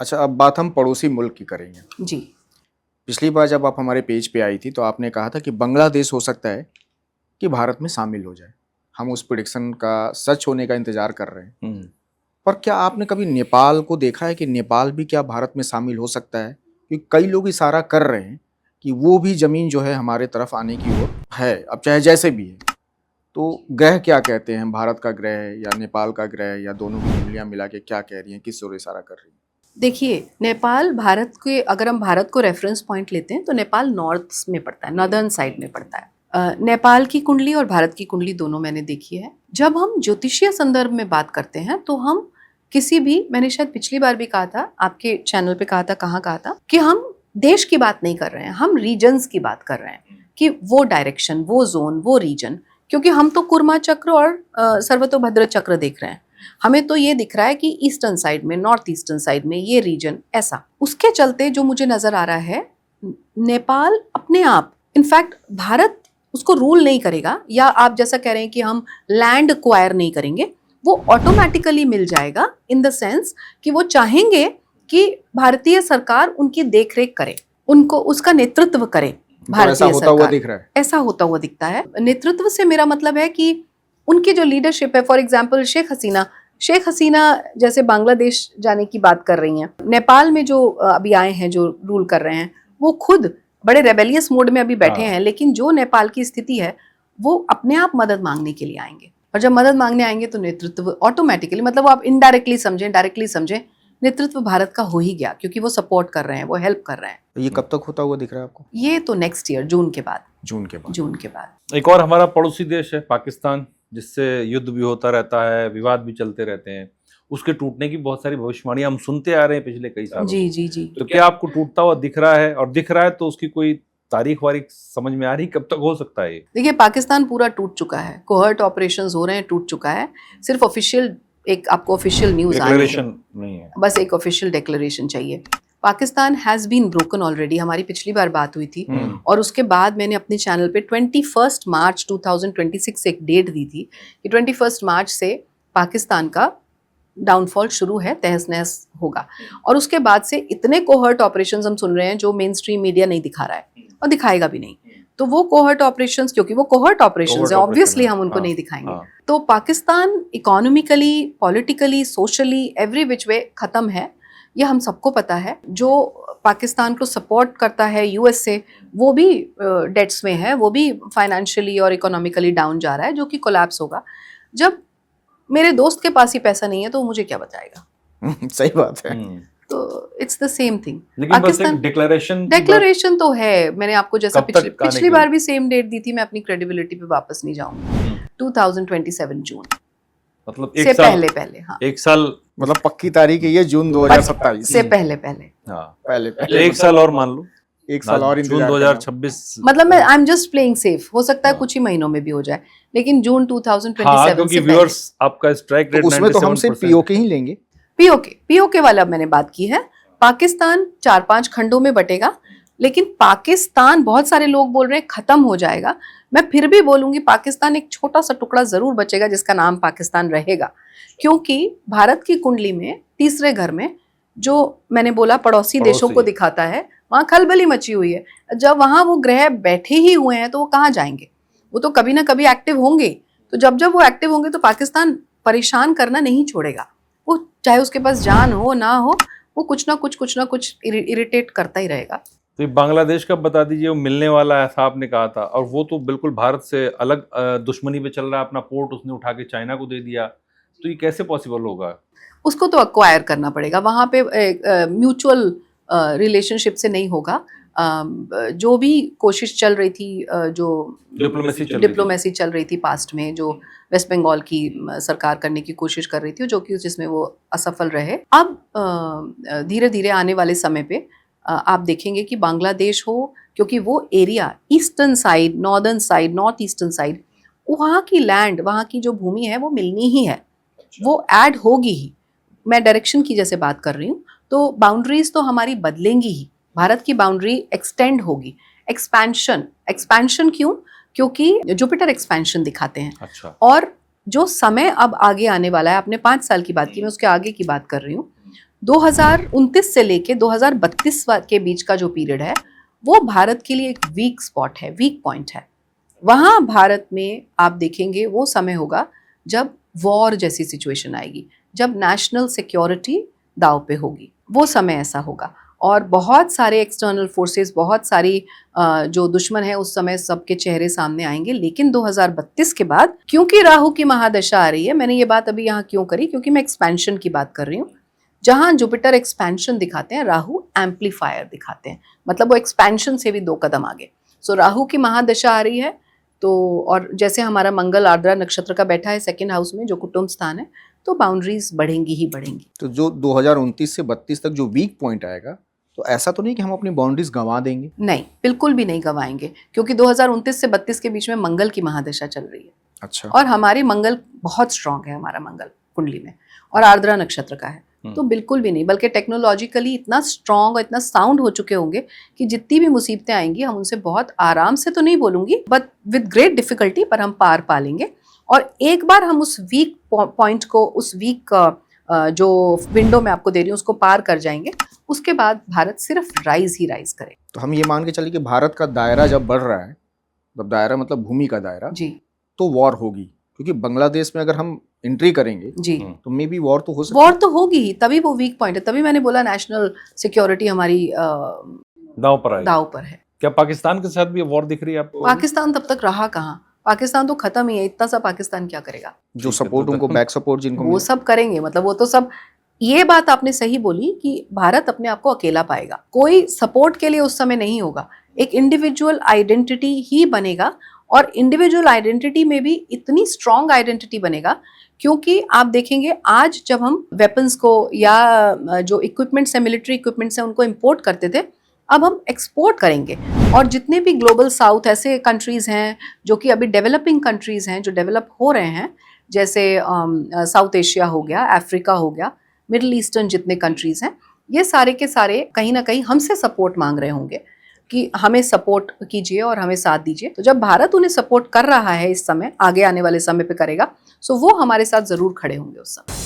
अच्छा, अब बात हम पड़ोसी मुल्क की करेंगे। जी। पिछली बार जब आप हमारे पेज पे आई थी तो आपने कहा था कि बांग्लादेश हो सकता है कि भारत में शामिल हो जाए। हम उस प्रेडिक्शन का सच होने का इंतजार कर रहे हैं। पर क्या आपने कभी नेपाल को देखा है कि नेपाल भी क्या भारत में शामिल हो सकता है? क्योंकि कई लोग इशारा कर रहे हैं कि वो भी जमीन जो है हमारे तरफ आने की ओर है, अब चाहे जैसे भी है। तो ग्रह क्या कहते हैं, भारत का ग्रह या नेपाल का ग्रह या दोनों की कुंडलियां मिला के क्या कह रही हैं, किस ओर इशारा कर रही हैं? देखिए, नेपाल भारत के, अगर हम भारत को रेफरेंस पॉइंट लेते हैं तो नेपाल नॉर्थ में पड़ता है, नॉर्दर्न साइड में पड़ता है। नेपाल की कुंडली और भारत की कुंडली दोनों मैंने देखी है। जब हम ज्योतिषीय संदर्भ में बात करते हैं तो हम किसी भी, मैंने शायद पिछली बार भी कहा था, आपके चैनल पे कहा था, कहाँ कहा था, कि हम देश की बात नहीं कर रहे हैं, हम रीजन्स की बात कर रहे हैं कि वो डायरेक्शन, वो जोन, वो रीजन। क्योंकि हम तो कुर्मा चक्र और सर्वतोभद्र चक्र देख रहे हैं। हमें तो ये दिख रहा है कि ईस्टर्न साइड में, नॉर्थ ईस्टर्न साइड में ये रीजन ऐसा। उसके चलते जो मुझे नजर आ रहा है, नेपाल अपने आप, इनफैक्ट भारत उसको रूल नहीं करेगा, या आप जैसा कह रहे हैं कि हम लैंड एक्वायर नहीं करेंगे, वो ऑटोमेटिकली मिल जाएगा। इन द सेंस कि वो चाहेंगे कि भारतीय सरकार उनकी देखरेख करे, उनको उसका नेतृत्व करे। भारतीय ऐसा होता हुआ दिख रहा है। ऐसा होता हुआ दिखता है। नेतृत्व से मेरा मतलब है कि उनकी जो लीडरशिप है, फॉर एग्जाम्पल शेख हसीना जैसे बांग्लादेश जाने की बात कर रही हैं, नेपाल में जो अभी आए हैं, जो रूल कर रहे हैं, वो खुद बड़े रेबेलियस मोड में अभी बैठे हैं। लेकिन जो नेपाल की स्थिति है, वो अपने आप मदद मांगने के लिए आएंगे, और जब मदद मांगने आएंगे तो नेतृत्व ऑटोमेटिकली, मतलब आप इनडायरेक्टली समझें, डायरेक्टली समझें, नेतृत्व भारत का हो ही गया, क्योंकि वो सपोर्ट कर रहे हैं, वो हेल्प कर रहे हैं। तो ये कब तक होता हुआ दिख रहा है आपको? ये तो नेक्स्ट ईयर, जून के बाद। जून के बाद। एक और हमारा पड़ोसी देश है पाकिस्तान, जिससे युद्ध भी होता रहता है, विवाद भी चलते रहते हैं। उसके टूटने की बहुत सारी भविष्यवाणियां हम सुनते आ रहे हैं पिछले कई सालों जी जी जी। तो क्या आपको टूटता हुआ दिख रहा है? और दिख रहा है तो उसकी कोई तारीख वारीख समझ में आ रही, कब तक हो सकता है? देखिए, पाकिस्तान पूरा टूट चुका है, कोहर्ट ऑपरेशंस हो रहे हैं, टूट चुका है। सिर्फ ऑफिशियल, एक आपको ऑफिशियल न्यूज डिक्लेरेशन नहीं है, बस एक ऑफिशियल डिक्लेरेशन चाहिए। Pakistan has been broken already. हमारी पिछली बार बात हुई थी, और उसके बाद मैंने अपने चैनल पे 21 मार्च 2026 से एक डेट दी थी कि 21 मार्च से पाकिस्तान का डाउनफॉल शुरू है, तहस नहस होगा। और उसके बाद से इतने कोहर्ट ऑपरेशंस हम सुन रहे हैं जो मेन स्ट्रीम मीडिया नहीं दिखा रहा है और दिखाएगा भी नहीं। तो वो कोहर्ट ऑपरेशंस, क्योंकि वो कोहर्ट ऑपरेशंस है, ऑब्वियसली हम उनको नहीं दिखाएंगे। तो Pakistan economically, politically, socially, every which way खत्म है, ये हम सबको पता है। जो पाकिस्तान को सपोर्ट करता है यूएस से, वो भी डेट्स में है, वो भी फाइनेंशियली और इकोनॉमिकली डाउन जा रहा है, जो कि कोलैप्स होगा। जब मेरे दोस्त के पास ही पैसा नहीं है तो मुझे क्या बताएगा? सही बात है। तो it's the same thing. Pakistan declaration तो है। मैंने आपको जैसा पिछली बार भी सेम डेट दी थी, मैं अपनी क्रेडिबिलिटी पे वापस नहीं जाऊंगी। 2027 जून, मतलब से पहले। हाँ, एक साल, मतलब पक्की तारीख है ये, जून 2027 से पहले। हाँ, पहले एक साल और मान लो, एक साल और जून 2026। मतलब मैं I am just playing safe. हो सकता है कुछ ही महीनों में भी हो जाए, लेकिन जून 2027 क्योंकि व्यूअर्स आपका स्ट्राइक रेट, उसमें तो हमसे पीओके ही लेंगे। पीओके वाला मैंने बात की है। पाकिस्तान 4-5 खंडों में बटेगा, लेकिन पाकिस्तान, बहुत सारे लोग बोल रहे हैं खत्म हो जाएगा। मैं फिर भी बोलूंगी पाकिस्तान एक छोटा सा टुकड़ा जरूर बचेगा जिसका नाम पाकिस्तान रहेगा। क्योंकि भारत की कुंडली में तीसरे घर में, जो मैंने बोला पड़ोसी देशों को दिखाता है, वहां खलबली मची हुई है। जब वहां वो ग्रह बैठे ही हुए हैं तो वो कहाँ जाएंगे? वो तो कभी ना कभी एक्टिव होंगे। तो जब वो एक्टिव होंगे तो पाकिस्तान परेशान करना नहीं छोड़ेगा। वो चाहे उसके पास जान हो ना हो, वो कुछ ना कुछ इरिटेट करता ही रहेगा। तो बांग्लादेश का बता दीजिए, वो मिलने वाला है, ऐसा आपने कहा था, और वो तो बिल्कुल भारत से अलग दुश्मनी पे चल रहा है। अपना पोर्ट उसने उठा के चाइना को दे दिया, तो ये कैसे पॉसिबल होगा? उसको तो एक्वायर करना पड़ेगा। वहां पे म्यूचुअल रिलेशनशिप से नहीं होगा। जो भी कोशिश चल रही थी, जो डिप्लोमेसी चल रही थी पास्ट में, जो वेस्ट बंगाल की सरकार करने की कोशिश कर रही थी, जो कि जिसमें वो असफल रहे। अब धीरे धीरे आने वाले समय पे आप देखेंगे कि बांग्लादेश हो, क्योंकि वो area eastern side, northern side, north eastern side, वहाँ की लैंड, वहाँ की जो भूमि है वो मिलनी ही है, वो ऐड होगी ही। मैं डायरेक्शन की जैसे बात कर रही हूँ, तो बाउंड्रीज तो हमारी बदलेंगी ही। भारत की बाउंड्री एक्सटेंड होगी। एक्सपेंशन क्यों? क्योंकि जुपिटर एक्सपेंशन दिखाते हैं। अच्छा। और जो समय अब आगे आने वाला है, आपने 5 साल की बात की, मैं उसके आगे की बात कर रही हूँ, 2029 से लेके 2032 के बीच का जो पीरियड है वो भारत के लिए एक वीक स्पॉट है, वीक पॉइंट है। वहाँ भारत में आप देखेंगे वो समय होगा जब वॉर जैसी सिचुएशन आएगी, जब नेशनल सिक्योरिटी दाव पे होगी, वो समय ऐसा होगा। और बहुत सारे एक्सटर्नल फोर्सेस, बहुत सारी जो दुश्मन है उस समय सबके चेहरे सामने आएंगे। लेकिन 2032 के बाद, क्योंकि राहु की महादशा आ रही है, मैंने ये बात अभी यहाँ क्यों करी, क्योंकि मैं एक्सपेंशन की बात कर रही हूँ। जहाँ जुपिटर एक्सपेंशन दिखाते हैं, राहु एम्पलीफायर दिखाते हैं, मतलब वो एक्सपेंशन से भी 2 कदम आगे। सो राहु की महादशा आ रही है तो, और जैसे हमारा मंगल आर्द्रा नक्षत्र का बैठा है 2nd हाउस में जो कुटुंब स्थान है, तो बाउंड्रीज बढ़ेंगी ही बढ़ेंगी। तो जो 2029 से 32 तक जो वीक पॉइंट आएगा, तो ऐसा तो नहीं कि हम अपनी बाउंड्रीज गंवा देंगे? नहीं, बिल्कुल भी नहीं गंवाएंगे, क्योंकि 2029 से 32 के बीच में मंगल की महादशा चल रही है। अच्छा। और हमारी मंगल बहुत स्ट्रांग है, हमारा मंगल कुंडली में, और आर्द्रा नक्षत्र का है, तो बिल्कुल भी नहीं, बल्कि टेक्नोलॉजिकली इतना स्ट्रांग और इतना साउंड हो चुके होंगे कि जितनी भी मुसीबतें आएंगी हम उनसे बहुत आराम से, तो नहीं बोलूंगी, बट विद ग्रेट डिफिकल्टी, पर हम पार पा लेंगे। और एक बार हम उस वीक पॉइंट को, उस वीक जो विंडो में आपको दे रही हूँ, उसको पार कर जाएंगे, उसके बाद भारत सिर्फ राइज ही राइज करे। तो हम ये मान के चलिए कि भारत का दायरा जब बढ़ रहा है, जब दायरा मतलब भूमि का दायरा जी, तो वॉर होगी, क्योंकि बांग्लादेश में अगर हम एंट्री करेंगे जी, तो मे बी वॉर तो हो सकती वॉर तो होगी ही, तभी वो वीक पॉइंट है, तभी मैंने बोला नेशनल सिक्योरिटी हमारी दांव पर है। दाव पर है। क्या पाकिस्तान के साथ भी वॉर दिख रही है आपको? पाकिस्तान तब तक रहा कहाँ, पाकिस्तान तो खत्म ही है, इतना सा पाकिस्तान क्या करेगा? जो सपोर्ट उनको, बैक सपोर्ट जिनको वो सब करेंगे, मतलब वो तो सब। ये बात आपने सही बोली कि भारत अपने आप को अकेला पाएगा, कोई सपोर्ट के लिए उस समय नहीं होगा, एक इंडिविजुअल आइडेंटिटी ही बनेगा। और इंडिविजुअल आइडेंटिटी में भी इतनी स्ट्रॉन्ग आइडेंटिटी बनेगा, क्योंकि आप देखेंगे आज जब हम वेपन्स को या जो इक्विपमेंट्स है, मिलिट्री इक्विपमेंट्स है, उनको इंपोर्ट करते थे, अब हम एक्सपोर्ट करेंगे। और जितने भी ग्लोबल साउथ ऐसे कंट्रीज हैं जो कि अभी डेवलपिंग कंट्रीज हैं, जो डेवलप हो रहे हैं, जैसे साउथ एशिया हो गया, अफ्रीका हो गया, मिडिल ईस्टर्न जितने कंट्रीज हैं, ये सारे के सारे कहीं ना कहीं हमसे सपोर्ट मांग रहे होंगे कि हमें सपोर्ट कीजिए और हमें साथ दीजिए। तो जब भारत उन्हें सपोर्ट कर रहा है इस समय, आगे आने वाले समय पे करेगा, सो वो हमारे साथ जरूर खड़े होंगे उस समय।